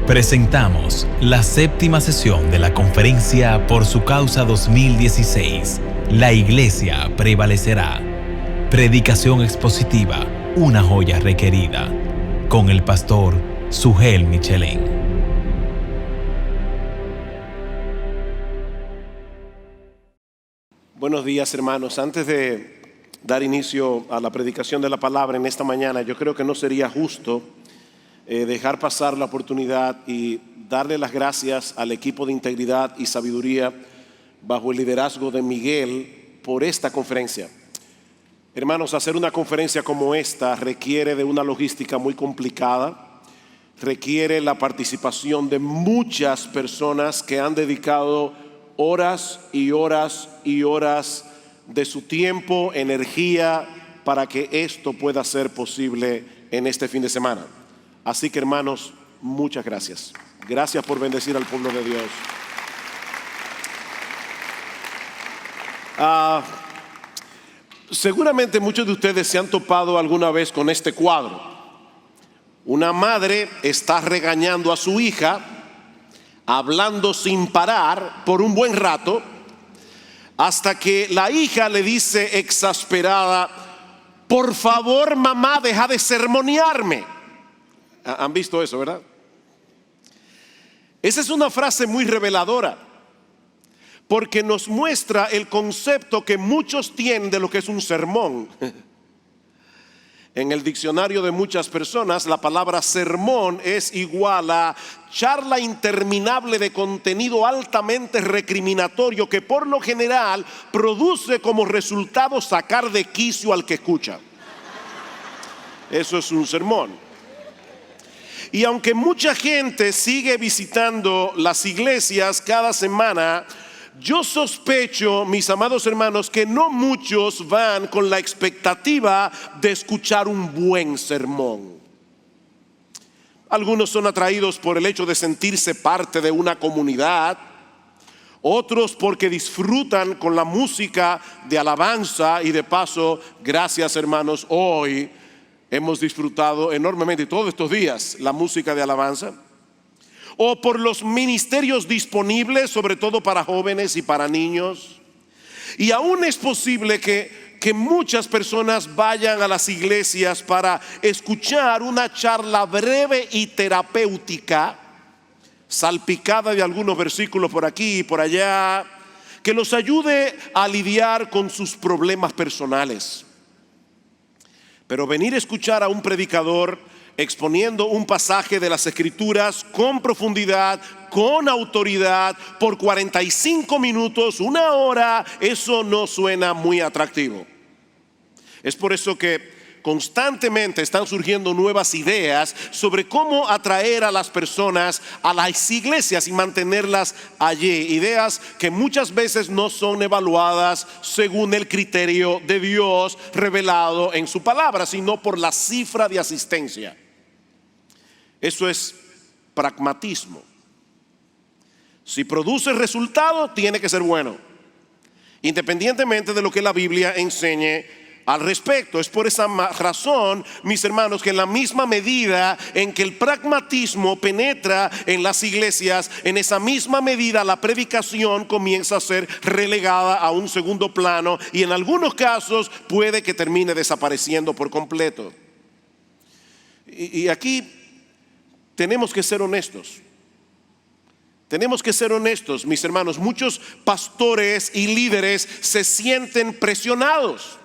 Presentamos la séptima sesión de la Conferencia Por Su Causa 2016. La Iglesia prevalecerá. Predicación expositiva, una joya requerida. Con el pastor Sugel Michelén. Buenos días, hermanos. Antes de dar inicio a la predicación de la palabra en esta mañana, yo creo que no sería justo dejar pasar la oportunidad y darle las gracias al equipo de integridad y sabiduría bajo el liderazgo de Miguel por esta conferencia. Hermanos, hacer una conferencia como esta requiere de una logística muy complicada, requiere la participación de muchas personas que han dedicado horas y horas y horas de su tiempo, energía, para que esto pueda ser posible en este fin de semana. Así que, hermanos, muchas gracias. Gracias por bendecir al pueblo de Dios. Seguramente muchos de ustedes se han topado alguna vez con este cuadro. Una madre está regañando a su hija, hablando sin parar por un buen rato, hasta que la hija le dice exasperada: por favor, mamá, deja de sermonearme. ¿Han visto eso, verdad? Esa es una frase muy reveladora, porque nos muestra el concepto que muchos tienen de lo que es un sermón. En el diccionario de muchas personas, la palabra sermón es igual a charla interminable de contenido altamente recriminatorio que por lo general produce como resultado sacar de quicio al que escucha. Eso es un sermón. Y aunque mucha gente sigue visitando las iglesias cada semana, yo sospecho, mis amados hermanos, que no muchos van con la expectativa de escuchar un buen sermón. Algunos son atraídos por el hecho de sentirse parte de una comunidad, otros porque disfrutan con la música de alabanza, y de paso, gracias hermanos, hoy hemos disfrutado enormemente todos estos días la música de alabanza, o por los ministerios disponibles, sobre todo para jóvenes y para niños. Y aún es posible que muchas personas vayan a las iglesias para escuchar una charla breve y terapéutica, salpicada de algunos versículos por aquí y por allá, que los ayude a lidiar con sus problemas personales. Pero venir a escuchar a un predicador exponiendo un pasaje de las Escrituras con profundidad, con autoridad, por 45 minutos, una hora, eso no suena muy atractivo. Es por eso que constantemente están surgiendo nuevas ideas sobre cómo atraer a las personas a las iglesias y mantenerlas allí. Ideas que muchas veces no son evaluadas según el criterio de Dios revelado en su palabra, sino por la cifra de asistencia. Eso es pragmatismo. Si produce resultado, tiene que ser bueno, independientemente de lo que la Biblia enseñe al respecto. Es por esa razón, mis hermanos, que en la misma medida en que el pragmatismo penetra en las iglesias, en esa misma medida la predicación comienza a ser relegada a un segundo plano, y en algunos casos puede que termine desapareciendo por completo. Y aquí tenemos que ser honestos. Tenemos que ser honestos, mis hermanos. Muchos pastores y líderes se sienten presionados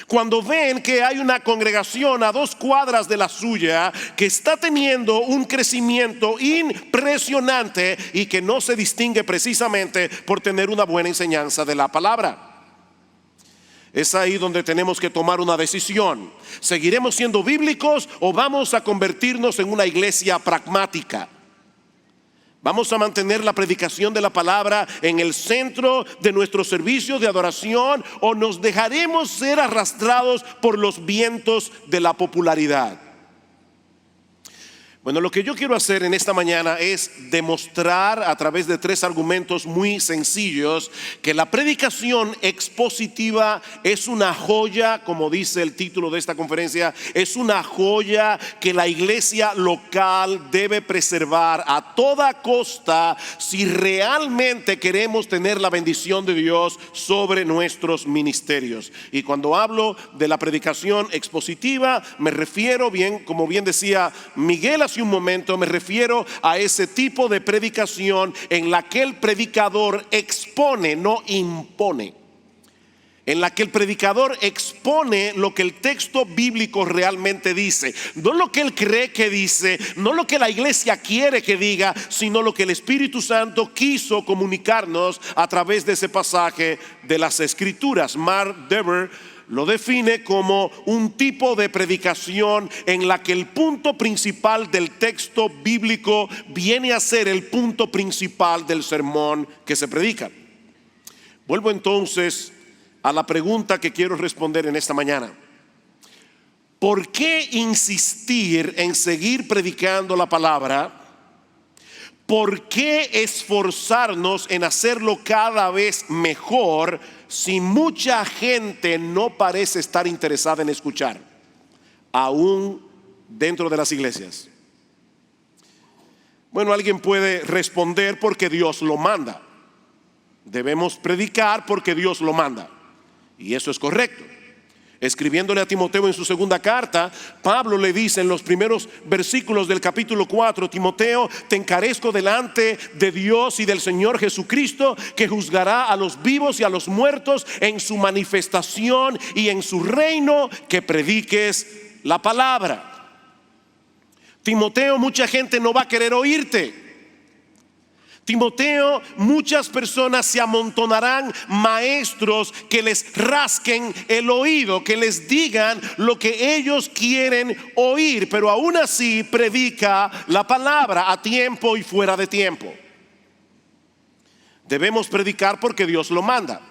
cuando ven que hay una congregación a 2 cuadras de la suya que está teniendo un crecimiento impresionante y que no se distingue precisamente por tener una buena enseñanza de la palabra. Es ahí donde tenemos que tomar una decisión. ¿Seguiremos siendo bíblicos o vamos a convertirnos en una iglesia pragmática? ¿Vamos a mantener la predicación de la palabra en el centro de nuestro servicio de adoración, o nos dejaremos ser arrastrados por los vientos de la popularidad? Bueno, lo que yo quiero hacer en esta mañana es demostrar a través de 3 argumentos muy sencillos que la predicación expositiva es una joya, como dice el título de esta conferencia, es una joya que la iglesia local debe preservar a toda costa si realmente queremos tener la bendición de Dios sobre nuestros ministerios. Y cuando hablo de la predicación expositiva, me refiero, como bien decía Miguel hace un momento, me refiero a ese tipo de predicación en la que el predicador expone, no impone. En la que el predicador expone lo que el texto bíblico realmente dice. No lo que él cree que dice, no lo que la iglesia quiere que diga, sino lo que el Espíritu Santo quiso comunicarnos a través de ese pasaje de las Escrituras. Mark Dever lo define como un tipo de predicación en la que el punto principal del texto bíblico viene a ser el punto principal del sermón que se predica. Vuelvo entonces a la pregunta que quiero responder en esta mañana. ¿Por qué insistir en seguir predicando la palabra? ¿Por qué esforzarnos en hacerlo cada vez mejor si mucha gente no parece estar interesada en escuchar, aún dentro de las iglesias? Bueno, alguien puede responder: porque Dios lo manda. Debemos predicar porque Dios lo manda. Y eso es correcto. Escribiéndole a Timoteo en su segunda carta, Pablo le dice en los primeros versículos del capítulo 4: Timoteo, te encarezco delante de Dios y del Señor Jesucristo, que juzgará a los vivos y a los muertos en su manifestación y en su reino, que prediques la palabra. Timoteo, mucha gente no va a querer oírte. Timoteo, muchas personas se amontonarán maestros que les rasquen el oído, que les digan lo que ellos quieren oír, pero aún así predica la palabra a tiempo y fuera de tiempo. Debemos predicar porque Dios lo manda.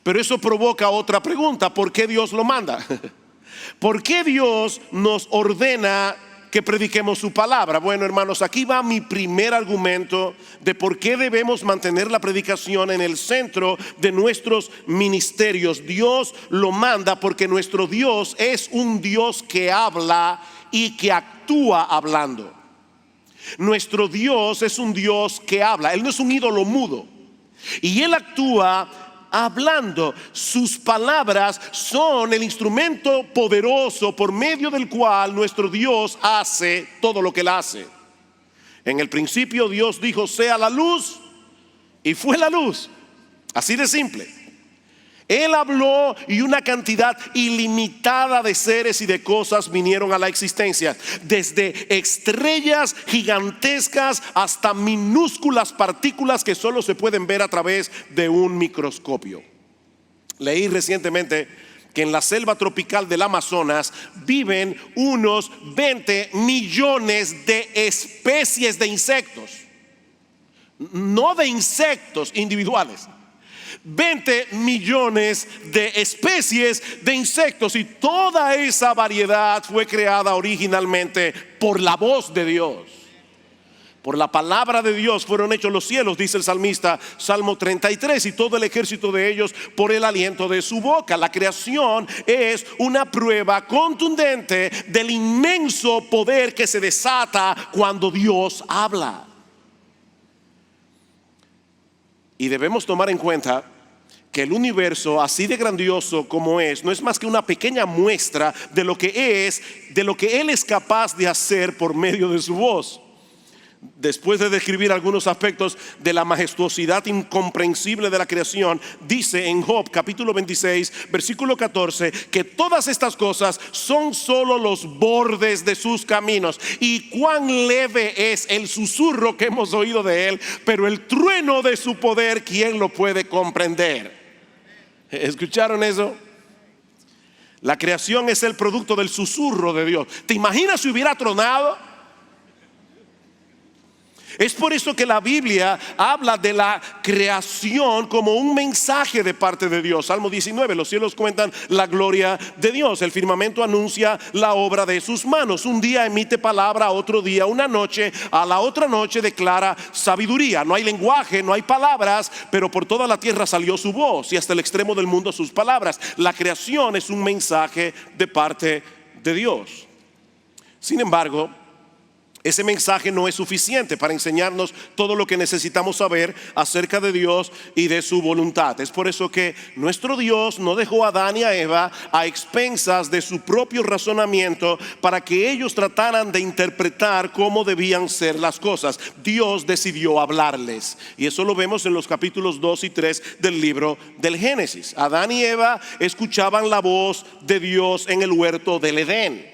Pero eso provoca otra pregunta: ¿por qué Dios lo manda? ¿Por qué Dios nos ordena que prediquemos su palabra? Bueno, hermanos, aquí va mi primer argumento de por qué debemos mantener la predicación en el centro de nuestros ministerios. Dios lo manda porque nuestro Dios es un Dios que habla y que actúa hablando. Nuestro Dios es un Dios que habla. Él no es un ídolo mudo, y Él actúa hablando. Sus palabras son el instrumento poderoso por medio del cual nuestro Dios hace todo lo que Él hace. En el principio Dios dijo: sea la luz, y fue la luz. Así de simple. Él habló y una cantidad ilimitada de seres y de cosas vinieron a la existencia, desde estrellas gigantescas hasta minúsculas partículas que solo se pueden ver a través de un microscopio. Leí recientemente que en la selva tropical del Amazonas viven unos 20 millones de especies de insectos, no de insectos individuales. 20 millones de especies de insectos, y toda esa variedad fue creada originalmente por la voz de Dios. Por la palabra de Dios fueron hechos los cielos, dice el salmista, Salmo 33, y todo el ejército de ellos por el aliento de su boca. La creación es una prueba contundente del inmenso poder que se desata cuando Dios habla. Y debemos tomar en cuenta que el universo, así de grandioso como es, no es más que una pequeña muestra de lo que es, de lo que Él es capaz de hacer por medio de su voz. Después de describir algunos aspectos de la majestuosidad incomprensible de la creación, dice en Job capítulo 26 versículo 14 que todas estas cosas son solo los bordes de sus caminos, y cuán leve es el susurro que hemos oído de Él, pero el trueno de su poder, ¿quién lo puede comprender? ¿Escucharon eso? La creación es el producto del susurro de Dios. ¿Te imaginas si hubiera tronado? Es por eso que la Biblia habla de la creación como un mensaje de parte de Dios. Salmo 19, los cielos cuentan la gloria de Dios. El firmamento anuncia la obra de sus manos. Un día emite palabra, otro día una noche, a la otra noche declara sabiduría. No hay lenguaje, no hay palabras, pero por toda la tierra salió su voz y hasta el extremo del mundo sus palabras. La creación es un mensaje de parte de Dios. Sin embargo, ese mensaje no es suficiente para enseñarnos todo lo que necesitamos saber acerca de Dios y de su voluntad. Es por eso que nuestro Dios no dejó a Adán y a Eva a expensas de su propio razonamiento para que ellos trataran de interpretar cómo debían ser las cosas. Dios decidió hablarles, y eso lo vemos en los capítulos 2 y 3 del libro del Génesis. Adán y Eva escuchaban la voz de Dios en el huerto del Edén,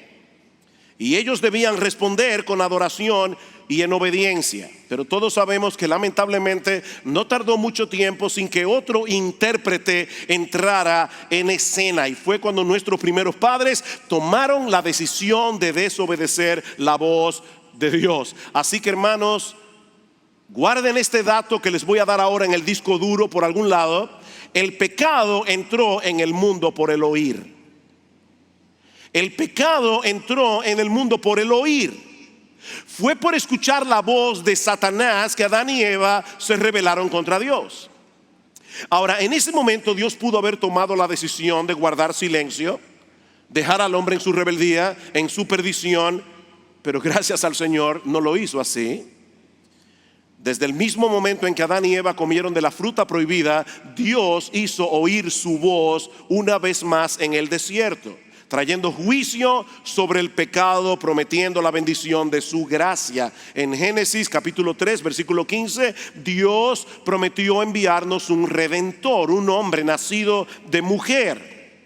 y ellos debían responder con adoración y en obediencia. Pero todos sabemos que lamentablemente no tardó mucho tiempo sin que otro intérprete entrara en escena. Y fue cuando nuestros primeros padres tomaron la decisión de desobedecer la voz de Dios. Así que, hermanos, guarden este dato que les voy a dar ahora en el disco duro por algún lado. El pecado entró en el mundo por el oír. El pecado entró en el mundo por el oír. Fue por escuchar la voz de Satanás que Adán y Eva se rebelaron contra Dios. Ahora, en ese momento Dios pudo haber tomado la decisión de guardar silencio, dejar al hombre en su rebeldía, en su perdición, pero gracias al Señor no lo hizo así. Desde el mismo momento en que Adán y Eva comieron de la fruta prohibida, Dios hizo oír su voz una vez más en el desierto, trayendo juicio sobre el pecado, prometiendo la bendición de su gracia. En Génesis capítulo 3 versículo 15, Dios prometió enviarnos un redentor, un hombre nacido de mujer,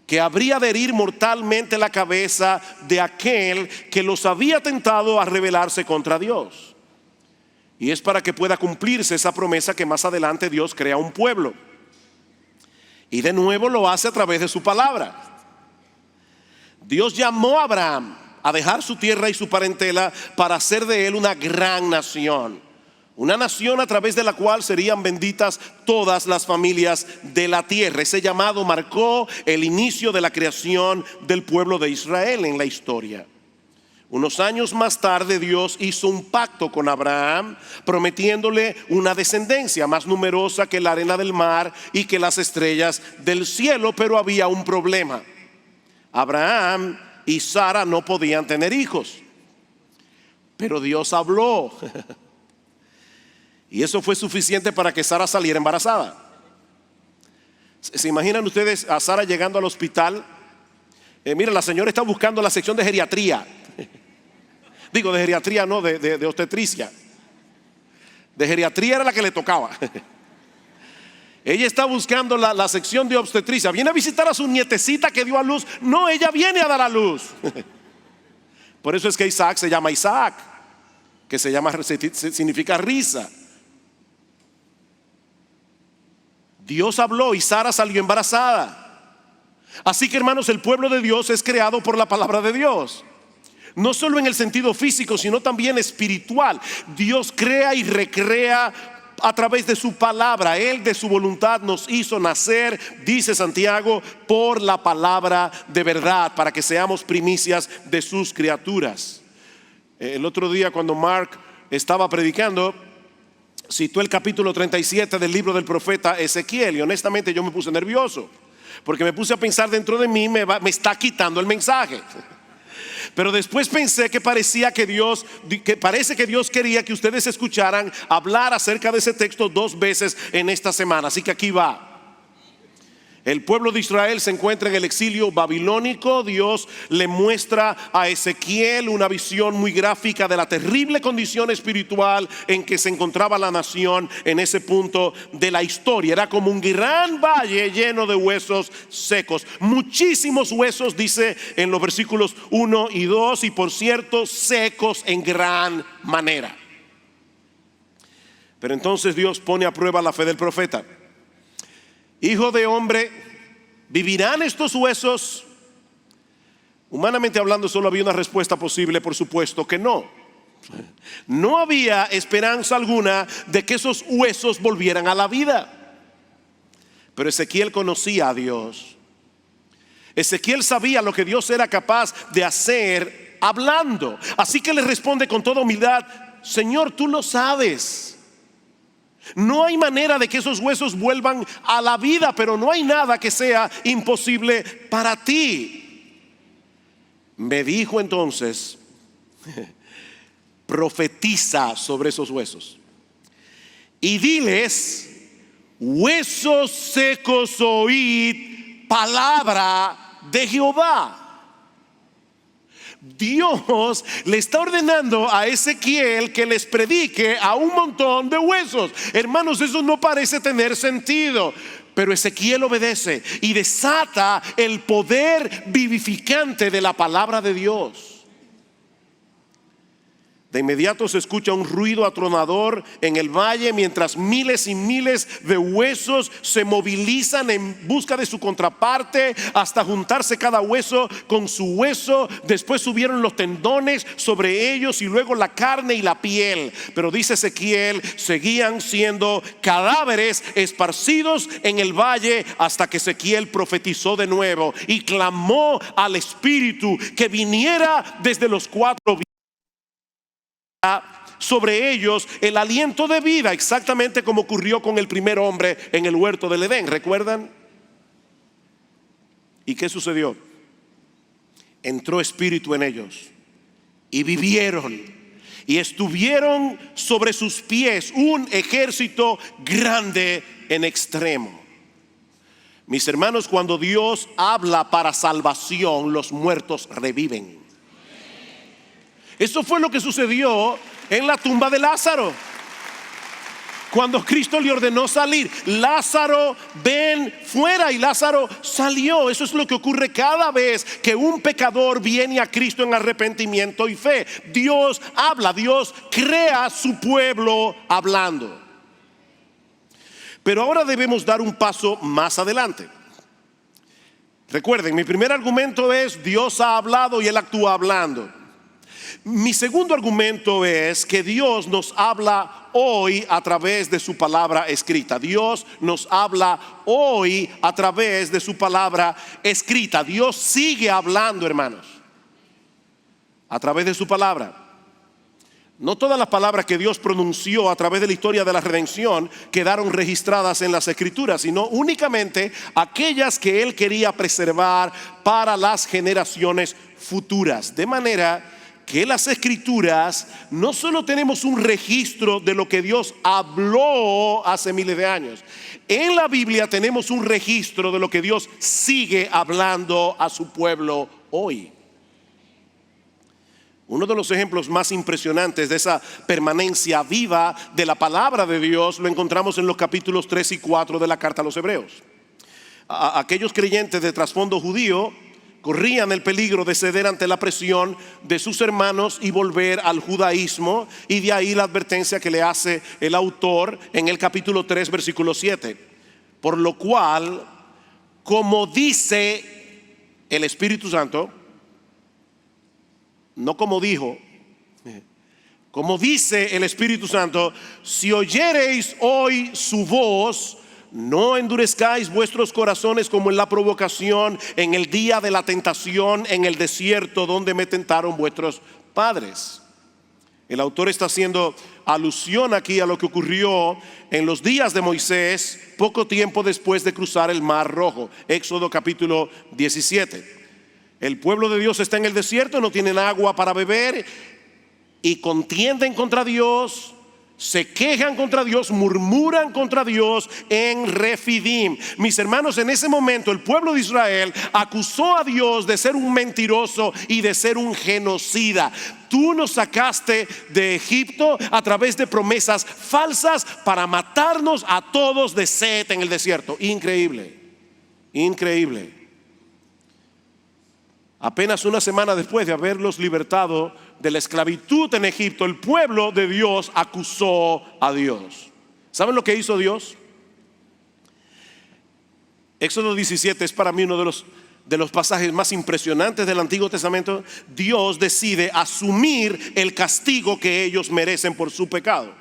que habría de herir mortalmente la cabeza de aquel que los había tentado a rebelarse contra Dios. Y es para que pueda cumplirse esa promesa que más adelante Dios crea un pueblo, y de nuevo lo hace a través de su palabra. Dios llamó a Abraham a dejar su tierra y su parentela para hacer de él una gran nación. Una nación a través de la cual serían benditas todas las familias de la tierra. Ese llamado marcó el inicio de la creación del pueblo de Israel en la historia. Unos años más tarde Dios hizo un pacto con Abraham, prometiéndole una descendencia más numerosa que la arena del mar y que las estrellas del cielo. Pero había un problema. Abraham y Sara no podían tener hijos, pero Dios habló y eso fue suficiente para que Sara saliera embarazada. ¿Se imaginan ustedes a Sara llegando al hospital? Mira, la señora está buscando la sección de geriatría. Digo, de geriatría no, de obstetricia. De geriatría era la que le tocaba. Ella está buscando la sección de obstetricia. Viene a visitar a su nietecita que dio a luz. No, ella viene a dar a luz. Por eso es que Isaac se llama Isaac, que significa risa. Dios habló y Sara salió embarazada. Así que, hermanos, el pueblo de Dios es creado por la palabra de Dios. No solo en el sentido físico, sino también espiritual. Dios crea y recrea a través de su palabra. Él de su voluntad nos hizo nacer, dice Santiago, por la palabra de verdad, para que seamos primicias de sus criaturas. El otro día, cuando Mark estaba predicando, citó el capítulo 37 del libro del profeta Ezequiel, y honestamente yo me puse nervioso, porque me puse a pensar dentro de mí, me está quitando el mensaje. Pero después pensé que parece que Dios quería que ustedes escucharan hablar acerca de ese texto 2 veces en esta semana. Así que aquí va. El pueblo de Israel se encuentra en el exilio babilónico. Dios le muestra a Ezequiel una visión muy gráfica de la terrible condición espiritual en que se encontraba la nación en ese punto de la historia. Era como un gran valle lleno de huesos secos. Muchísimos huesos, dice en los versículos 1 y 2, y por cierto, secos en gran manera. Pero entonces Dios pone a prueba la fe del profeta. Hijo de hombre, ¿vivirán estos huesos? Humanamente hablando, solo había una respuesta posible: por supuesto que no. No había esperanza alguna de que esos huesos volvieran a la vida. Pero Ezequiel conocía a Dios. Ezequiel sabía lo que Dios era capaz de hacer hablando. Así que le responde con toda humildad: Señor, tú lo sabes. No hay manera de que esos huesos vuelvan a la vida, pero no hay nada que sea imposible para ti. Me dijo entonces: profetiza sobre esos huesos y diles: huesos secos, oíd palabra de Jehová. Dios le está ordenando a Ezequiel que les predique a un montón de huesos. Hermanos, eso no parece tener sentido, pero Ezequiel obedece y desata el poder vivificante de la palabra de Dios. De inmediato se escucha un ruido atronador en el valle, mientras miles y miles de huesos se movilizan en busca de su contraparte, hasta juntarse cada hueso con su hueso. Después subieron los tendones sobre ellos y luego la carne y la piel. Pero dice Ezequiel, seguían siendo cadáveres esparcidos en el valle, hasta que Ezequiel profetizó de nuevo y clamó al Espíritu que viniera desde los cuatro vientos sobre ellos el aliento de vida, exactamente como ocurrió con el primer hombre en el huerto del Edén. ¿Recuerdan? ¿Y qué sucedió? Entró espíritu en ellos y vivieron y estuvieron sobre sus pies un ejército grande en extremo. Mis hermanos, cuando Dios habla para salvación, los muertos reviven. Eso fue lo que sucedió en la tumba de Lázaro. Cuando Cristo le ordenó salir: Lázaro, ven fuera, y Lázaro salió. Eso es lo que ocurre cada vez que un pecador viene a Cristo en arrepentimiento y fe. Dios habla, Dios crea su pueblo hablando. Pero ahora debemos dar un paso más adelante. Recuerden, mi primer argumento es: Dios ha hablado y Él actúa hablando. Mi segundo argumento es que Dios nos habla hoy a través de su palabra escrita. Dios nos habla hoy a través de su palabra escrita. Dios sigue hablando, hermanos, a través de su palabra. No todas las palabras que Dios pronunció a través de la historia de la redención quedaron registradas en las escrituras, sino únicamente aquellas que Él quería preservar para las generaciones futuras. De manera que en las escrituras no solo tenemos un registro de lo que Dios habló hace miles de años. En la Biblia tenemos un registro de lo que Dios sigue hablando a su pueblo hoy. Uno de los ejemplos más impresionantes de esa permanencia viva de la palabra de Dios lo encontramos en los capítulos 3 y 4 de la carta a los Hebreos. Aquellos creyentes de trasfondo judío corrían el peligro de ceder ante la presión de sus hermanos y volver al judaísmo, y de ahí la advertencia que le hace el autor en el capítulo 3 versículo 7. Por lo cual, como dice el Espíritu Santo, no como dijo, como dice el Espíritu Santo: si oyereis hoy su voz, no endurezcáis vuestros corazones como en la provocación, en el día de la tentación en el desierto, donde me tentaron vuestros padres. El autor está haciendo alusión aquí a lo que ocurrió en los días de Moisés, poco tiempo después de cruzar el Mar Rojo. Éxodo capítulo 17. El pueblo de Dios está en el desierto, no tienen agua para beber y contienden contra Dios. Se quejan contra Dios, murmuran contra Dios en Refidim. Mis hermanos, en ese momento el pueblo de Israel acusó a Dios de ser un mentiroso y de ser un genocida. Tú nos sacaste de Egipto a través de promesas falsas para matarnos a todos de sed en el desierto. Increíble, increíble. Apenas una semana después de haberlos libertado de la esclavitud en Egipto, el pueblo de Dios acusó a Dios. ¿Saben lo que hizo Dios? Éxodo 17 es para mí uno de los de los pasajes más impresionantes del Antiguo Testamento, Dios decide asumir el castigo que ellos merecen por su pecado.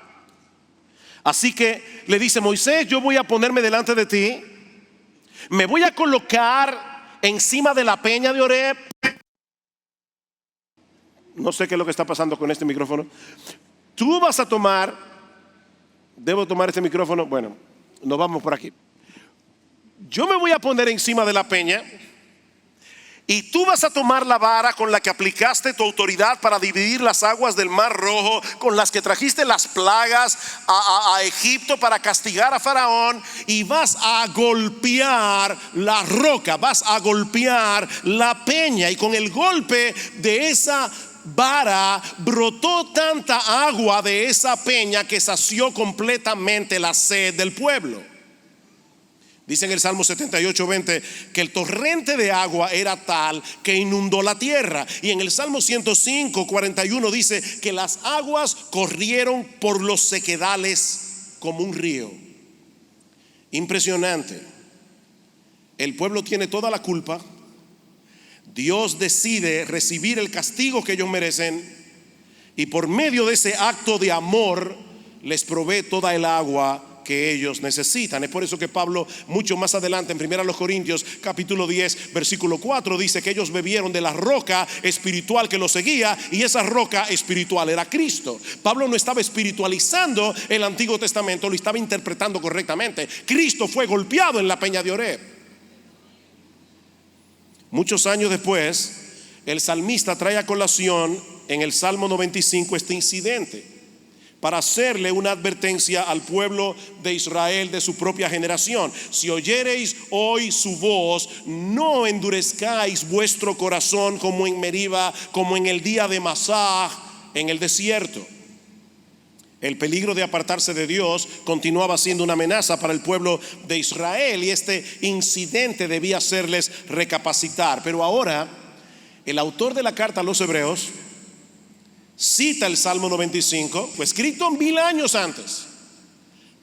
Así que le dice: Moisés, yo voy a ponerme delante de ti, me voy a colocar encima de la peña de Oreb. No sé qué es lo que está pasando con este micrófono. Tú vas a tomar, debo tomar este micrófono, bueno, nos vamos por aquí. Yo me voy a poner encima de la peña y tú vas a tomar la vara con la que aplicaste tu autoridad para dividir las aguas del Mar Rojo, con las que trajiste las plagas a Egipto para castigar a Faraón, y vas a golpear la roca, vas a golpear la peña, y con el golpe de esa vara brotó tanta agua de esa peña que sació completamente la sed del pueblo. Dice en el Salmo 78:20 que el torrente de agua era tal que inundó la tierra. Y en el Salmo 105:41 dice que las aguas corrieron por los sequedales como un río. Impresionante. El pueblo tiene toda la culpa. Dios decide recibir el castigo que ellos merecen, y por medio de ese acto de amor les provee toda el agua que ellos necesitan. Es por eso que Pablo, mucho más adelante en 1 Corintios capítulo 10 versículo 4, dice que ellos bebieron de la roca espiritual que los seguía, y esa roca espiritual era Cristo. Pablo no estaba espiritualizando el Antiguo Testamento, lo estaba interpretando correctamente. Cristo fue golpeado en la peña de Oreb. Muchos años después, el salmista trae a colación en el Salmo 95 este incidente para hacerle una advertencia al pueblo de Israel de su propia generación. Si oyereis hoy su voz, no endurezcáis vuestro corazón como en Meriba, como en el día de Masah en el desierto. El peligro de apartarse de Dios continuaba siendo una amenaza para el pueblo de Israel, y este incidente debía hacerles recapacitar. Pero ahora el autor de la carta a los Hebreos cita el Salmo 95, fue escrito 1000 años antes,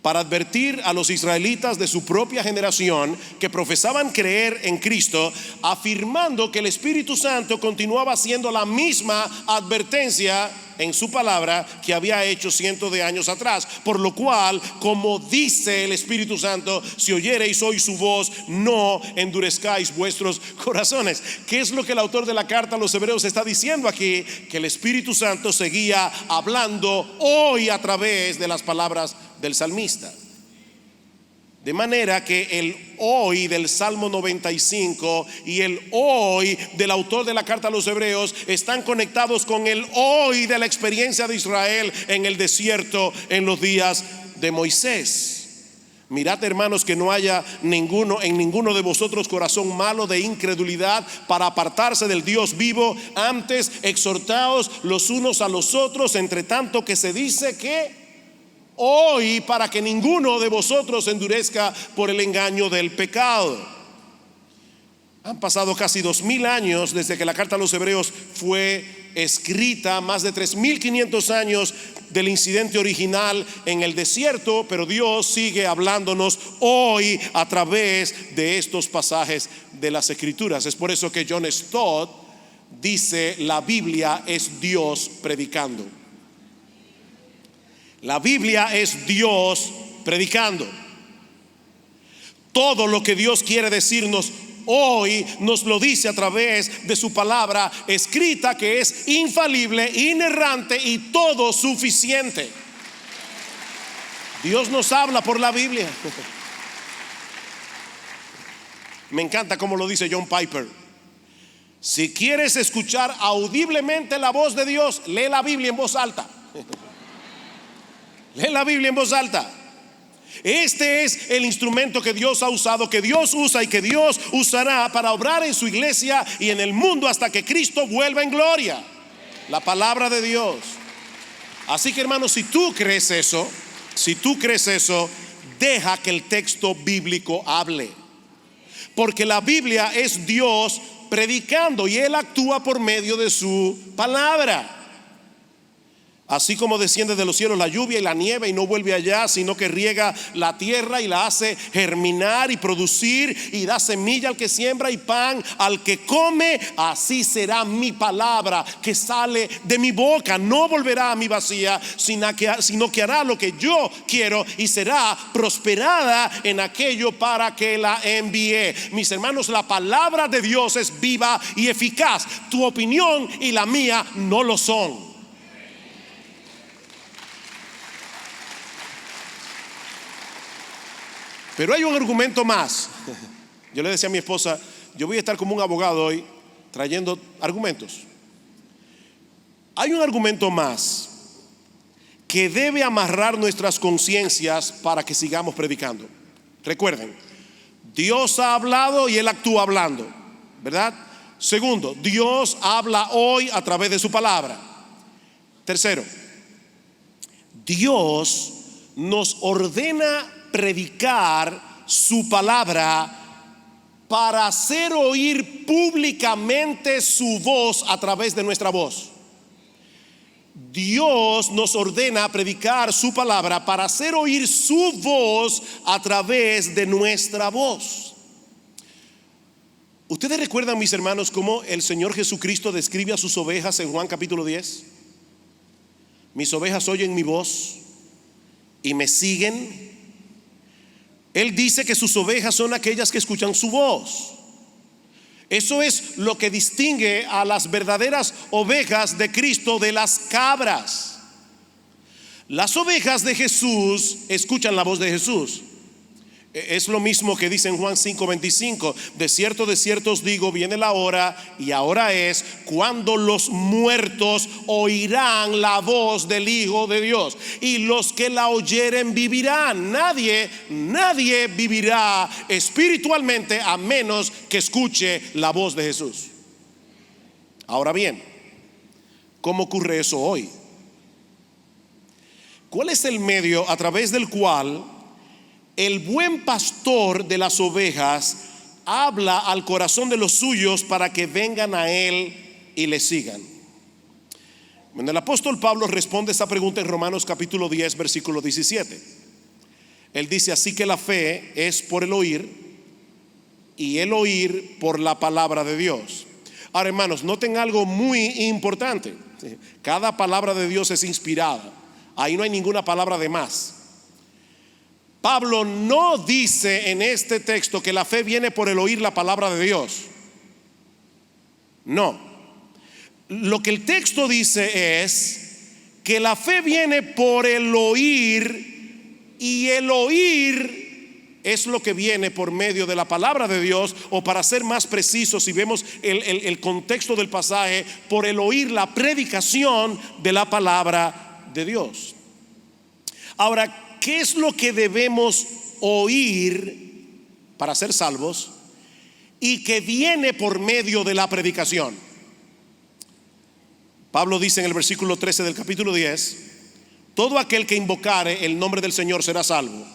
para advertir a los israelitas de su propia generación que profesaban creer en Cristo, afirmando que el Espíritu Santo continuaba haciendo la misma advertencia en su palabra que había hecho cientos de años atrás. Por lo cual, como dice el Espíritu Santo, si oyereis hoy su voz, no endurezcáis vuestros corazones. ¿Qué es lo que el autor de la carta a los Hebreos está diciendo aquí? Que el Espíritu Santo seguía hablando hoy a través de las palabras del salmista. De manera que el hoy del Salmo 95 y el hoy del autor de la carta a los Hebreos están conectados con el hoy de la experiencia de Israel en el desierto en los días de Moisés. Mirad, hermanos, que no haya en ninguno de vosotros corazón malo de incredulidad para apartarse del Dios vivo. Antes exhortaos los unos a los otros, entre tanto que se dice que hoy, para que ninguno de vosotros endurezca por el engaño del pecado. Han pasado casi 2000 años desde que la carta a los Hebreos fue escrita, más de 3500 años del incidente original en el desierto, pero Dios sigue hablándonos hoy a través de estos pasajes de las Escrituras. Es por eso que John Stott dice: la Biblia es Dios predicando. La Biblia es Dios predicando. Todo lo que Dios quiere decirnos hoy nos lo dice a través de su palabra escrita, que es infalible, inerrante y todo suficiente. Dios nos habla por la Biblia. Me encanta cómo lo dice John Piper. Si quieres escuchar audiblemente la voz de Dios, lee la Biblia en voz alta. Lee la Biblia en voz alta. Este es el instrumento que Dios ha usado, que Dios usa y que Dios usará para obrar en su iglesia y en el mundo hasta que Cristo vuelva en gloria. La palabra de Dios. Así que, hermanos, si tú crees eso, deja que el texto bíblico hable. Porque la Biblia es Dios predicando y Él actúa por medio de su palabra. Así como desciende de los cielos la lluvia y la nieve y no vuelve allá, sino que riega la tierra y la hace germinar y producir y da semilla al que siembra y pan al que come, así será mi palabra que sale de mi boca. No volverá a mi vacía, sino que hará lo que yo quiero y será prosperada en aquello para que la envié. Mis hermanos, la palabra de Dios es viva y eficaz. Tu opinión y la mía no lo son. Pero hay un argumento más. Yo le decía a mi esposa, yo voy a estar como un abogado hoy trayendo argumentos. Hay un argumento más que debe amarrar nuestras conciencias para que sigamos predicando. Recuerden, Dios ha hablado y Él actúa hablando, ¿verdad? Segundo, Dios habla hoy a través de su palabra. Tercero, Dios nos ordena predicar su palabra para hacer oír públicamente su voz a través de nuestra voz. Dios nos ordena predicar su palabra para hacer oír su voz a través de nuestra voz. ¿Ustedes recuerdan, mis hermanos, cómo el Señor Jesucristo describe a sus ovejas en Juan capítulo 10? Mis ovejas oyen mi voz y me siguen. Él dice que sus ovejas son aquellas que escuchan su voz. Eso es lo que distingue a las verdaderas ovejas de Cristo de las cabras. Las ovejas de Jesús escuchan la voz de Jesús. Es lo mismo que dice en Juan 5:25: de cierto os digo, viene la hora, y ahora es, cuando los muertos oirán la voz del Hijo de Dios, y los que la oyeren vivirán. Nadie vivirá espiritualmente a menos que escuche la voz de Jesús. Ahora bien, ¿cómo ocurre eso hoy? ¿Cuál es el medio a través del cual el buen pastor de las ovejas habla al corazón de los suyos para que vengan a él y le sigan? Bueno, el apóstol Pablo responde esa pregunta en Romanos capítulo 10 versículo 17. Él dice: así que la fe es por el oír, y el oír por la palabra de Dios. Ahora, hermanos, noten algo muy importante. Cada palabra de Dios es inspirada. Ahí no hay ninguna palabra de más. Pablo no dice en este texto que la fe viene por el oír la palabra de Dios. No. Lo que el texto dice es que la fe viene por el oír, y el oír es lo que viene por medio de la palabra de Dios, o para ser más precisos, si vemos el contexto del pasaje, por el oír la predicación de la palabra de Dios. Ahora, ¿qué es lo que debemos oír para ser salvos y que viene por medio de la predicación? Pablo dice en el versículo 13 del capítulo 10: todo aquel que invocare el nombre del Señor será salvo.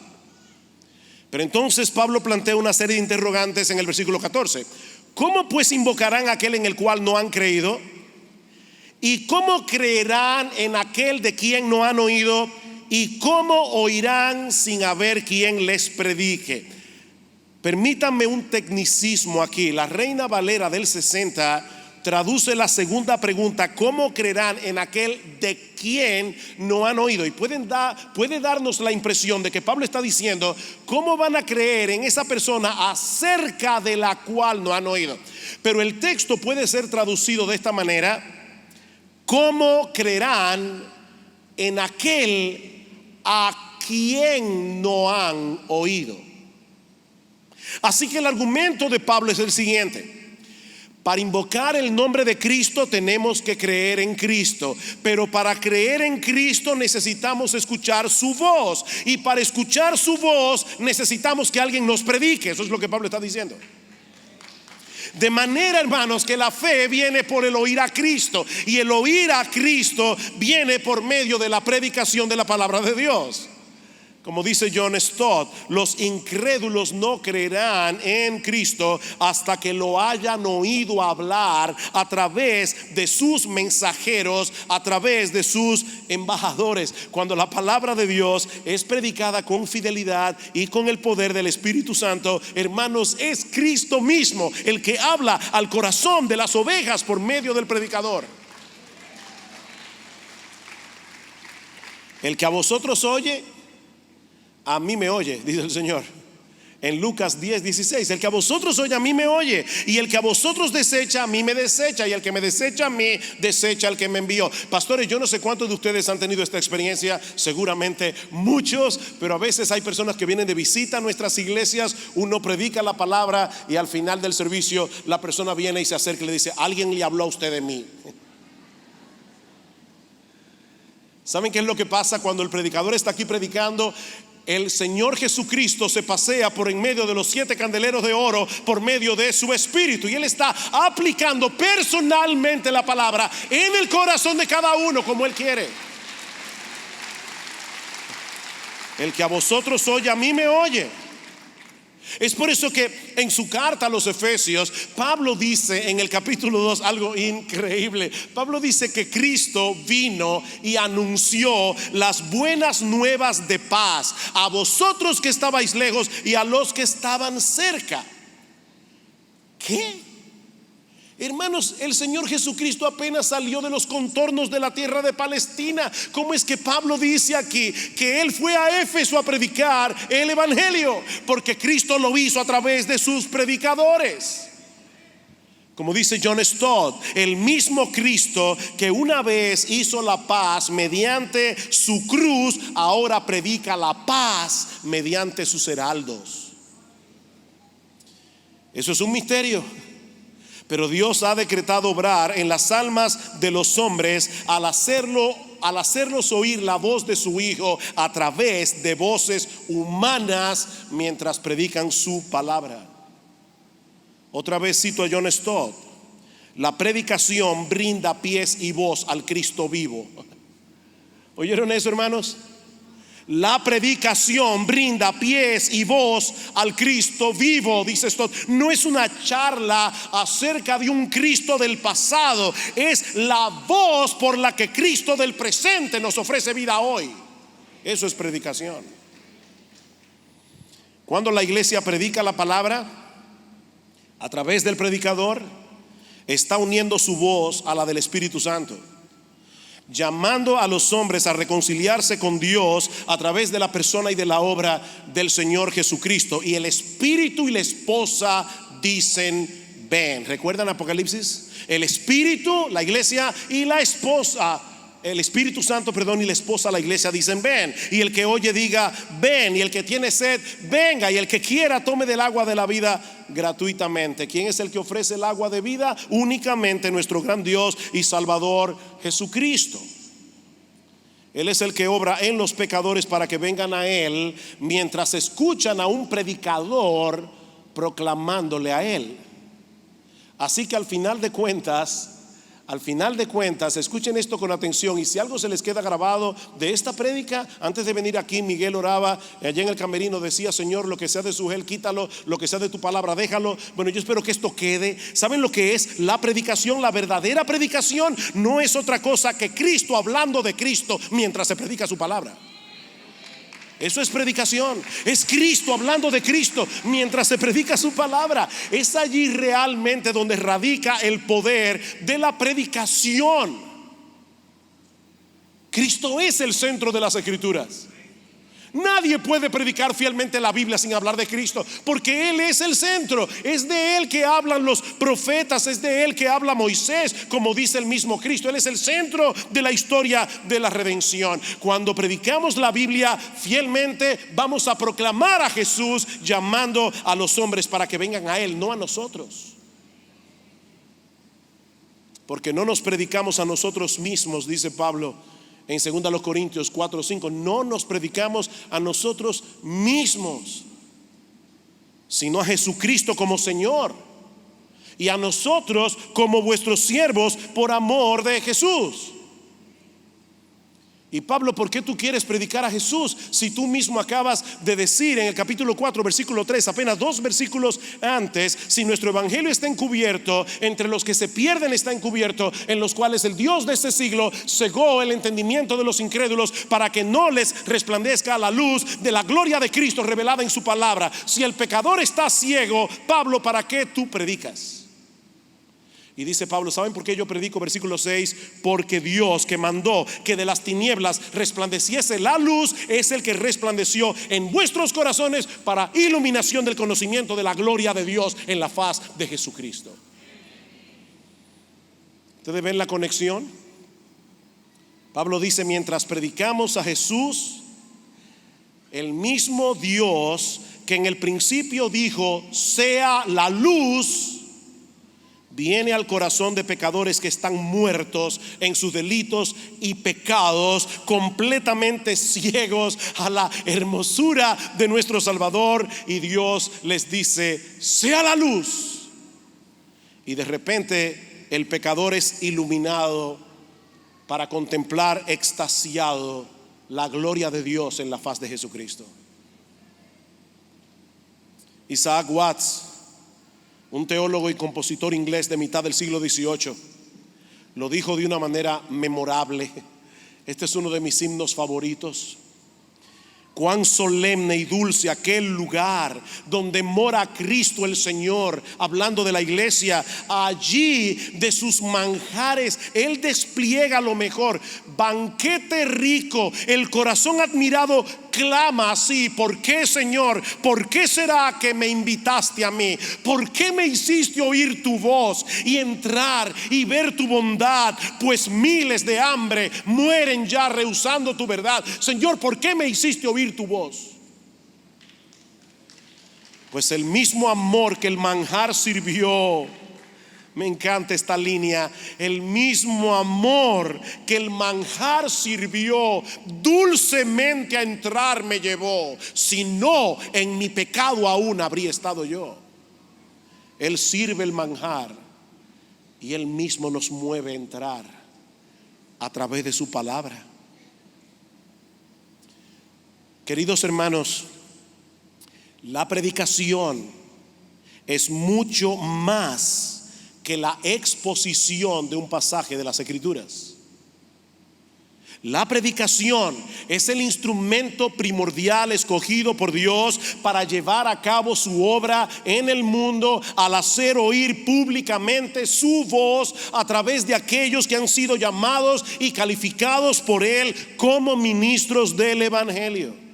Pero entonces Pablo plantea una serie de interrogantes en el versículo 14. ¿Cómo pues invocarán a aquel en el cual no han creído? ¿Y cómo creerán en aquel de quien no han oído? ¿Y cómo oirán sin haber quien les predique? Permítanme un tecnicismo aquí. La Reina Valera del 60 traduce la segunda pregunta: ¿cómo creerán en aquel de quien no han oído? Y puede darnos la impresión de que Pablo está diciendo: ¿cómo van a creer en esa persona acerca de la cual no han oído? Pero el texto puede ser traducido de esta manera: ¿cómo creerán en aquel a quien no han oído? Así que el argumento de Pablo es el siguiente: para invocar el nombre de Cristo tenemos que creer en Cristo, pero para creer en Cristo necesitamos escuchar su voz, y para escuchar su voz necesitamos que alguien nos predique. Eso es lo que Pablo está diciendo. De manera, hermanos, que la fe viene por el oír a Cristo, y el oír a Cristo viene por medio de la predicación de la palabra de Dios. Como dice John Stott, los incrédulos no creerán en Cristo hasta que lo hayan oído hablar a través de sus mensajeros, a través de sus embajadores. Cuando la palabra de Dios es predicada con fidelidad y con el poder del Espíritu Santo, hermanos, es Cristo mismo el que habla al corazón de las ovejas por medio del predicador. El que a vosotros oye, a mí me oye, dice el Señor en Lucas 10:16. El que a vosotros oye, a mí me oye, y el que a vosotros desecha, a mí me desecha, y el que me desecha a mí, desecha al que me envió. Pastores, yo no sé cuántos de ustedes han tenido esta experiencia, seguramente muchos, pero a veces hay personas que vienen de visita a nuestras iglesias, uno predica la palabra y al final del servicio la persona viene y se acerca y le dice: alguien le habló a usted de mí. ¿Saben qué es lo que pasa cuando el predicador está aquí predicando? El Señor Jesucristo se pasea por en medio de los 7 candeleros de oro por medio de su Espíritu, y Él está aplicando personalmente la palabra en el corazón de cada uno como Él quiere. El que a vosotros oye, a mí me oye. Es por eso que en su carta a los Efesios, Pablo dice en el capítulo 2 algo increíble. Pablo dice que Cristo vino y anunció las buenas nuevas de paz a vosotros que estabais lejos y a los que estaban cerca. ¿Qué? Hermanos, el Señor Jesucristo apenas salió de los contornos de la tierra de Palestina. ¿Cómo es que Pablo dice aquí que Él fue a Éfeso a predicar el Evangelio? Porque Cristo lo hizo a través de sus predicadores. Como dice John Stott, el mismo Cristo que una vez hizo la paz mediante su cruz, ahora predica la paz mediante sus heraldos. Eso es un misterio. Pero Dios ha decretado obrar en las almas de los hombres al hacerlos oír la voz de su Hijo a través de voces humanas mientras predican su palabra. Otra vez cito a John Stott: la predicación brinda pies y voz al Cristo vivo. ¿Oyeron eso, hermanos? La predicación brinda pies y voz al Cristo vivo, dice esto. No es una charla acerca de un Cristo del pasado, es la voz por la que Cristo del presente nos ofrece vida hoy. Eso es predicación. Cuando la iglesia predica la palabra a través del predicador, está uniendo su voz a la del Espíritu Santo, llamando a los hombres a reconciliarse con Dios a través de la persona y de la obra del Señor Jesucristo. Y el Espíritu y la esposa dicen ven. ¿Recuerdan Apocalipsis? El Espíritu, la iglesia, y la esposa, el Espíritu Santo, perdón, y la esposa, la iglesia, dicen ven. Y el que oye diga ven, y el que tiene sed venga, y el que quiera tome del agua de la vida gratuitamente. ¿Quién es el que ofrece el agua de vida? Únicamente nuestro gran Dios y Salvador Jesucristo. Él es el que obra en los pecadores para que vengan a Él mientras escuchan a un predicador proclamándole a Él. Así que al final de cuentas, escuchen esto con atención, y si algo se les queda grabado de esta prédica, antes de venir aquí Miguel oraba allá en el camerino, decía: Señor, lo que sea de su gel quítalo, lo que sea de tu palabra déjalo. Bueno, yo espero que esto quede. ¿Saben lo que es la predicación? La verdadera predicación no es otra cosa que Cristo hablando de Cristo mientras se predica su palabra. Eso es predicación. Es Cristo hablando de Cristo mientras se predica su palabra. Es allí realmente donde radica el poder de la predicación. Cristo es el centro de las Escrituras. Nadie puede predicar fielmente la Biblia sin hablar de Cristo, porque Él es el centro. Es de Él que hablan los profetas, es de Él que habla Moisés, como dice el mismo Cristo. Él es el centro de la historia de la redención. Cuando predicamos la Biblia fielmente, vamos a proclamar a Jesús, llamando a los hombres para que vengan a Él, no a nosotros. Porque no nos predicamos a nosotros mismos, dice Pablo en 2 Corintios 4:5, no nos predicamos a nosotros mismos, sino a Jesucristo como Señor, y a nosotros como vuestros siervos por amor de Jesús. Y Pablo, ¿por qué tú quieres predicar a Jesús si tú mismo acabas de decir en el capítulo 4 versículo 3, apenas 2 versículos antes, si nuestro evangelio está encubierto, entre los que se pierden está encubierto, en los cuales el Dios de este siglo cegó el entendimiento de los incrédulos para que no les resplandezca la luz de la gloria de Cristo revelada en su palabra? Si el pecador está ciego, Pablo, ¿para qué tú predicas? Y dice Pablo, ¿saben por qué yo predico? Versículo 6, porque Dios, que mandó que de las tinieblas resplandeciese la luz, es el que resplandeció en vuestros corazones para iluminación del conocimiento de la gloria de Dios en la faz de Jesucristo. ¿Ustedes ven la conexión? Pablo dice, mientras predicamos a Jesús, el mismo Dios que en el principio dijo, sea la luz, viene al corazón de pecadores que están muertos en sus delitos y pecados, completamente ciegos a la hermosura de nuestro Salvador, y Dios les dice, sea la luz. Y de repente el pecador es iluminado para contemplar extasiado la gloria de Dios en la faz de Jesucristo. Isaac Watts, un teólogo y compositor inglés de mitad del siglo XVIII, lo dijo de una manera memorable. Este es uno de mis himnos favoritos. Cuán solemne y dulce aquel lugar donde mora Cristo el Señor, hablando de la iglesia. Allí de sus manjares Él despliega lo mejor. Banquete rico, el corazón admirado clama así: ¿por qué, Señor? ¿Por qué será que me invitaste a mí? ¿Por qué me hiciste oír tu voz y entrar y ver tu bondad? Pues miles de hambre mueren ya rehusando tu verdad. Señor, ¿por qué me hiciste oír tu voz? Pues el mismo amor que el manjar sirvió. Me encanta esta línea. El mismo amor que el manjar sirvió, dulcemente a entrar me llevó. Si no, en mi pecado aún habría estado yo. Él sirve el manjar y Él mismo nos mueve a entrar a través de su palabra. Queridos hermanos, la predicación es mucho más que la exposición de un pasaje de las Escrituras. La predicación es el instrumento primordial escogido por Dios para llevar a cabo su obra en el mundo, al hacer oír públicamente su voz a través de aquellos que han sido llamados y calificados por Él como ministros del Evangelio.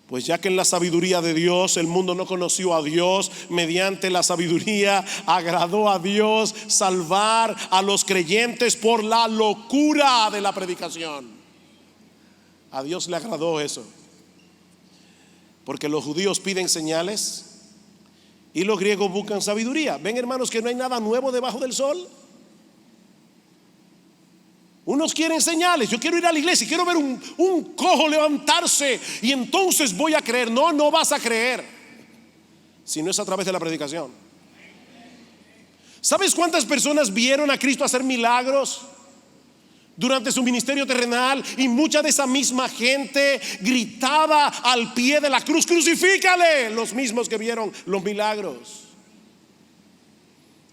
Pues ya que en la sabiduría de Dios el mundo no conoció a Dios, mediante la sabiduría agradó a Dios salvar a los creyentes por la locura de la predicación. A Dios le agradó eso, porque los judíos piden señales y los griegos buscan sabiduría. Ven, hermanos, que no hay nada nuevo debajo del sol. Unos quieren señales. Yo quiero ir a la iglesia y quiero ver un cojo levantarse y entonces voy a creer. No, no vas a creer si no es a través de la predicación. ¿Sabes cuántas personas vieron a Cristo hacer milagros durante su ministerio terrenal? Y mucha de esa misma gente gritaba al pie de la cruz: crucifícale. Los mismos que vieron los milagros.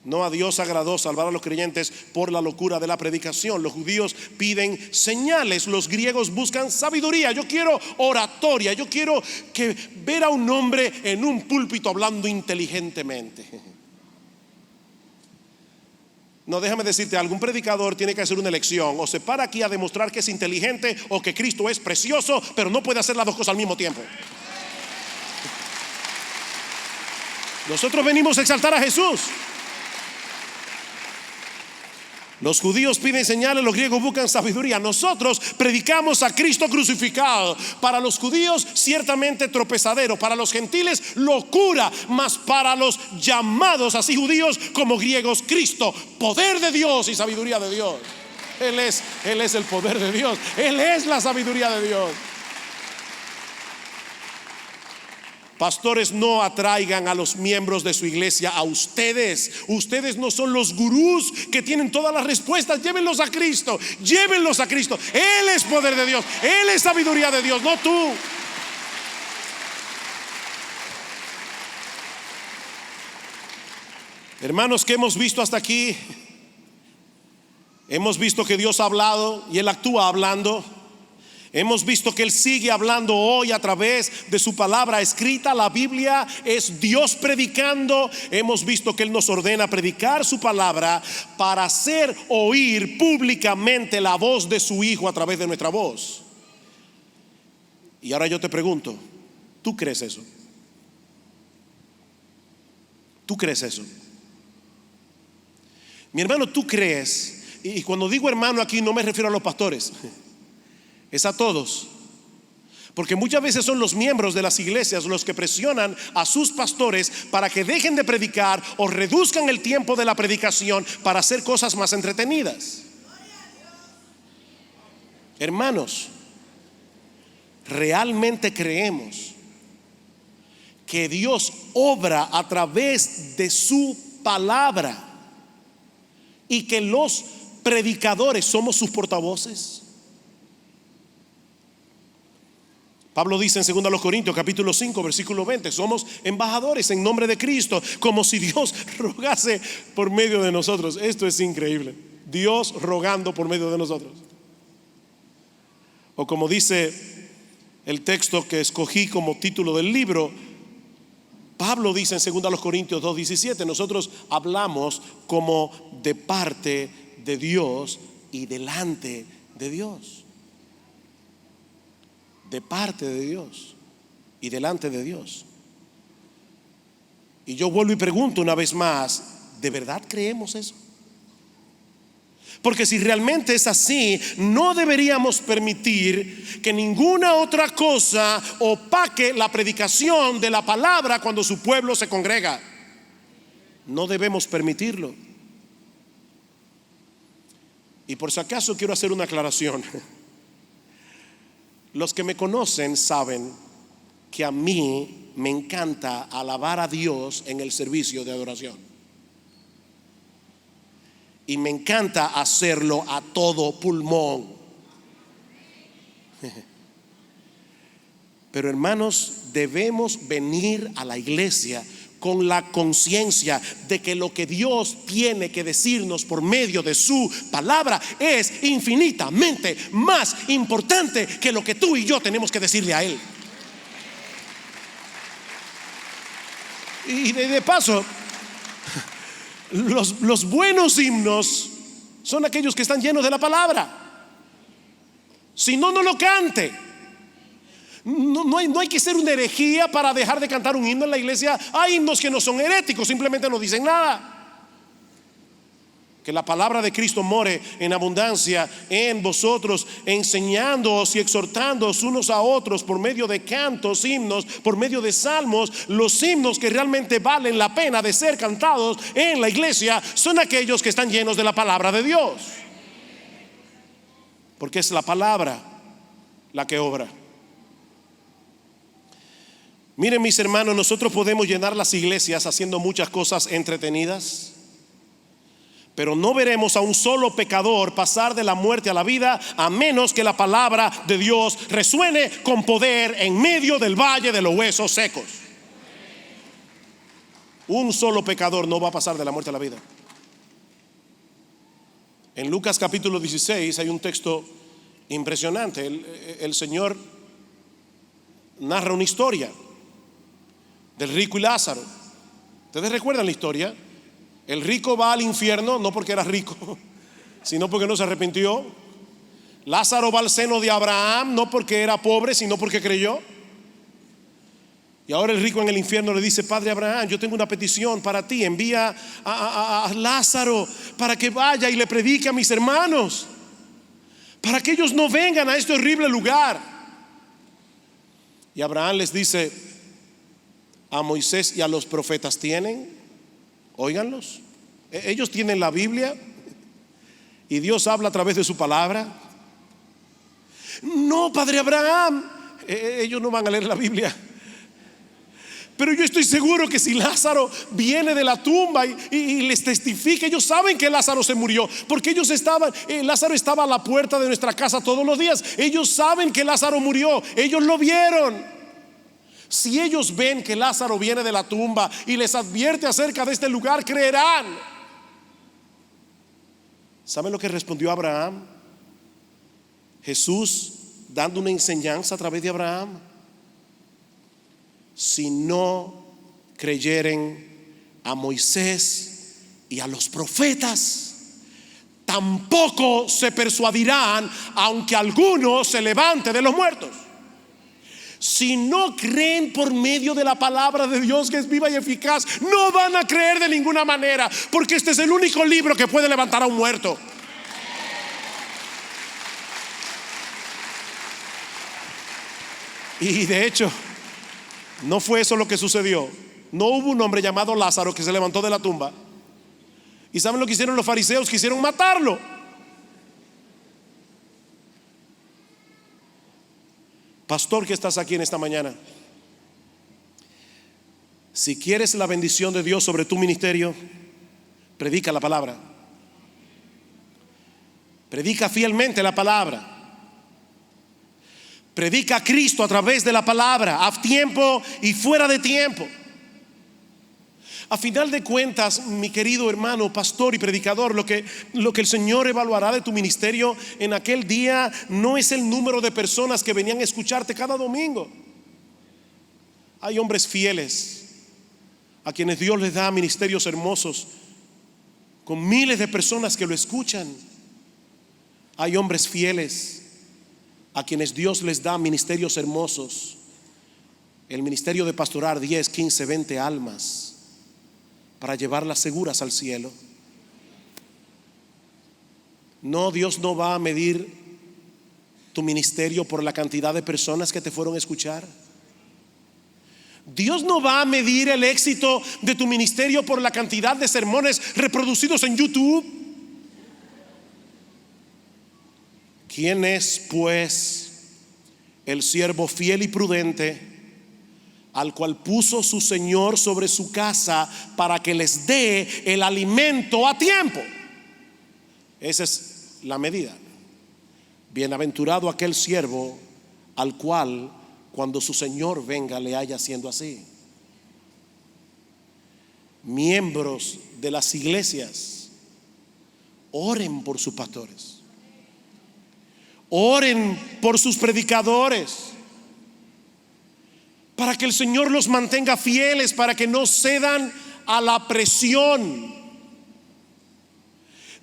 No, a Dios agradó salvar a los creyentes por la locura de la predicación. Los judíos piden señales, los griegos buscan sabiduría. Yo quiero oratoria, yo quiero ver a un hombre en un púlpito hablando inteligentemente. No, déjame decirte, algún predicador tiene que hacer una elección: o se para aquí a demostrar que es inteligente, o que Cristo es precioso, pero no puede hacer las dos cosas al mismo tiempo. Nosotros venimos a exaltar a Jesús. Los judíos piden señales, los griegos buscan sabiduría. Nosotros predicamos a Cristo crucificado. Para los judíos ciertamente tropezadero, para los gentiles locura, mas para los llamados, así judíos como griegos, Cristo, poder de Dios y sabiduría de Dios. Él es el poder de Dios, Él es la sabiduría de Dios. Pastores, no atraigan a los miembros de su iglesia a ustedes. Ustedes no son los gurús que tienen todas las respuestas. Llévenlos a Cristo, llévenlos a Cristo. Él es poder de Dios, Él es sabiduría de Dios, no tú. Hermanos, ¿qué hemos visto hasta aquí? Hemos visto que Dios ha hablado y Él actúa hablando. Hemos visto que Él sigue hablando hoy a través de su palabra escrita. La Biblia es Dios predicando. Hemos visto que Él nos ordena predicar su palabra para hacer oír públicamente la voz de su Hijo a través de nuestra voz. Y ahora yo te pregunto, ¿tú crees eso? ¿Tú crees eso? Mi hermano, ¿tú crees? Y cuando digo hermano aquí no me refiero a los pastores, es a todos. Porque muchas veces son los miembros de las iglesias los que presionan a sus pastores para que dejen de predicar o reduzcan el tiempo de la predicación para hacer cosas más entretenidas. Hermanos, realmente creemos que Dios obra a través de su palabra y que los predicadores somos sus portavoces. Pablo dice en 2 Corintios capítulo 5 versículo 20: somos embajadores en nombre de Cristo, como si Dios rogase por medio de nosotros. Esto es increíble, Dios rogando por medio de nosotros. O como dice el texto que escogí como título del libro, Pablo dice en 2 Corintios 2:17: nosotros hablamos como de parte de Dios y delante de Dios. De parte de Dios y delante de Dios. Y yo vuelvo y pregunto una vez más, ¿de verdad creemos eso? Porque si realmente es así, no deberíamos permitir que ninguna otra cosa opaque la predicación de la palabra cuando su pueblo se congrega. No debemos permitirlo. Y por si acaso quiero hacer una aclaración. Los que me conocen saben que a mí me encanta alabar a Dios en el servicio de adoración. Y me encanta hacerlo a todo pulmón. Pero hermanos, debemos venir a la iglesia con la conciencia de que lo que Dios tiene que decirnos por medio de su palabra es infinitamente más importante que lo que tú y yo tenemos que decirle a Él. Y de paso, los buenos himnos son aquellos que están llenos de la palabra. Si no, no lo cante. No hay que ser una herejía para dejar de cantar un himno en la iglesia. Hay himnos que no son heréticos, simplemente no dicen nada. Que la palabra de Cristo more en abundancia en vosotros, enseñándoos y exhortándoos unos a otros por medio de cantos, himnos, por medio de salmos. Los himnos que realmente valen la pena de ser cantados en la iglesia son aquellos que están llenos de la palabra de Dios. Porque es la palabra la que obra. Miren, mis hermanos, nosotros podemos llenar las iglesias haciendo muchas cosas entretenidas, pero no veremos a un solo pecador pasar de la muerte a la vida, a menos que la palabra de Dios resuene con poder en medio del valle de los huesos secos. Un solo pecador no va a pasar de la muerte a la vida. En Lucas capítulo 16 hay un texto impresionante. El Señor narra una historia del rico y Lázaro. ¿Ustedes recuerdan la historia? El rico va al infierno no porque era rico, sino porque no se arrepintió. Lázaro va al seno de Abraham no porque era pobre, sino porque creyó. Y ahora el rico en el infierno le dice: Padre Abraham, yo tengo una petición para ti. Envía a Lázaro para que vaya y le predique a mis hermanos, para que ellos no vengan a este horrible lugar. Y Abraham les dice: a Moisés y a los profetas tienen, óiganlos. Ellos tienen la Biblia y Dios habla a través de su palabra. No, Padre Abraham, ellos no van a leer la Biblia. Pero yo estoy seguro que si Lázaro viene de la tumba y les testifica, ellos saben que Lázaro se murió, porque ellos Lázaro estaba a la puerta de nuestra casa todos los días. Ellos saben que Lázaro murió, ellos lo vieron. Si ellos ven que Lázaro viene de la tumba y les advierte acerca de este lugar, creerán. ¿Saben lo que respondió Abraham? Jesús dando una enseñanza a través de Abraham. Si no creyeren a Moisés y a los profetas, tampoco se persuadirán, aunque alguno se levante de los muertos. Si no creen por medio de la palabra de Dios, que es viva y eficaz, no van a creer de ninguna manera, porque este es el único libro que puede levantar a un muerto. Y de hecho, no fue eso lo que sucedió. No hubo un hombre llamado Lázaro que se levantó de la tumba. ¿Y saben lo que hicieron los fariseos? Quisieron matarlo. Pastor que estás aquí en esta mañana, si quieres la bendición de Dios sobre tu ministerio, predica la palabra. Predica fielmente la palabra. Predica a Cristo a través de la palabra, a tiempo y fuera de tiempo. A final de cuentas, mi querido hermano, pastor y predicador, lo que el Señor evaluará de tu ministerio en aquel día no es el número de personas que venían a escucharte cada domingo. Hay hombres fieles a quienes Dios les da ministerios hermosos con miles de personas que lo escuchan. Hay hombres fieles a quienes Dios les da ministerios hermosos, el ministerio de pastorar 10, 15, 20 almas para llevarlas seguras al cielo. No, Dios no va a medir tu ministerio por la cantidad de personas que te fueron a escuchar. Dios no va a medir el éxito de tu ministerio por la cantidad de sermones reproducidos en YouTube. ¿Quién es pues el siervo fiel y prudente, al cual puso su Señor sobre su casa para que les dé el alimento a tiempo? Esa es la medida. Bienaventurado aquel siervo al cual cuando su Señor venga le haya haciendo así. Miembros de las iglesias, oren por sus pastores. Oren por sus predicadores, para que el Señor los mantenga fieles, para que no cedan a la presión.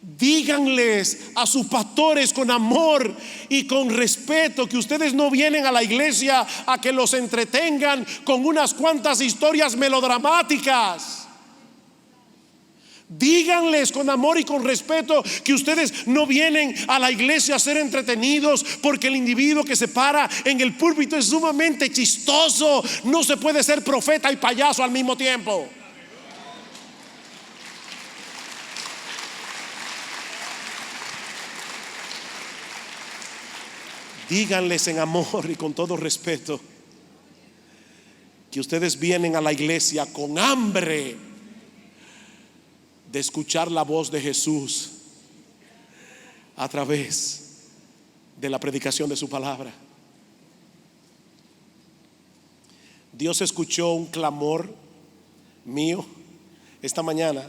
Díganles a sus pastores con amor y con respeto que ustedes no vienen a la iglesia a que los entretengan con unas cuantas historias melodramáticas. Díganles con amor y con respeto que ustedes no vienen a la iglesia a ser entretenidos porque el individuo que se para en el púlpito es sumamente chistoso. No se puede ser profeta y payaso al mismo tiempo. Díganles en amor y con todo respeto que ustedes vienen a la iglesia con hambre de escuchar la voz de Jesús a través de la predicación de su palabra. Dios escuchó un clamor mío esta mañana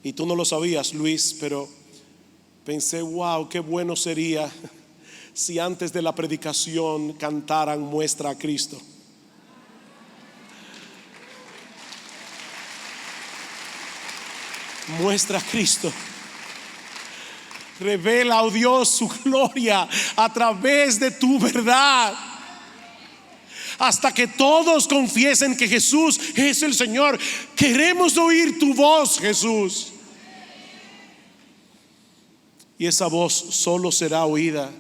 y tú no lo sabías, Luis, pero pensé, wow, qué bueno sería si antes de la predicación cantaran Muestra a Cristo. Muestra a Cristo. Revela, oh Dios, su gloria a través de tu verdad, hasta que todos confiesen que Jesús es el Señor. Queremos oír tu voz, Jesús. Y esa voz solo será oída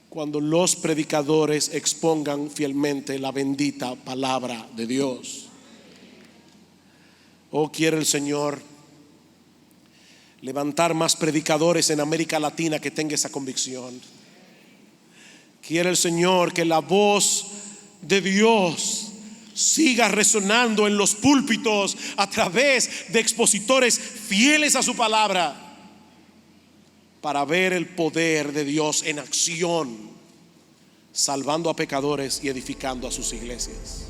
cuando los predicadores expongan fielmente la bendita palabra de Dios. Oh, quiere el Señor levantar más predicadores en América Latina que tengan esa convicción. Quiere el Señor que la voz de Dios siga resonando en los púlpitos a través de expositores fieles a su palabra, para ver el poder de Dios en acción, salvando a pecadores y edificando a sus iglesias.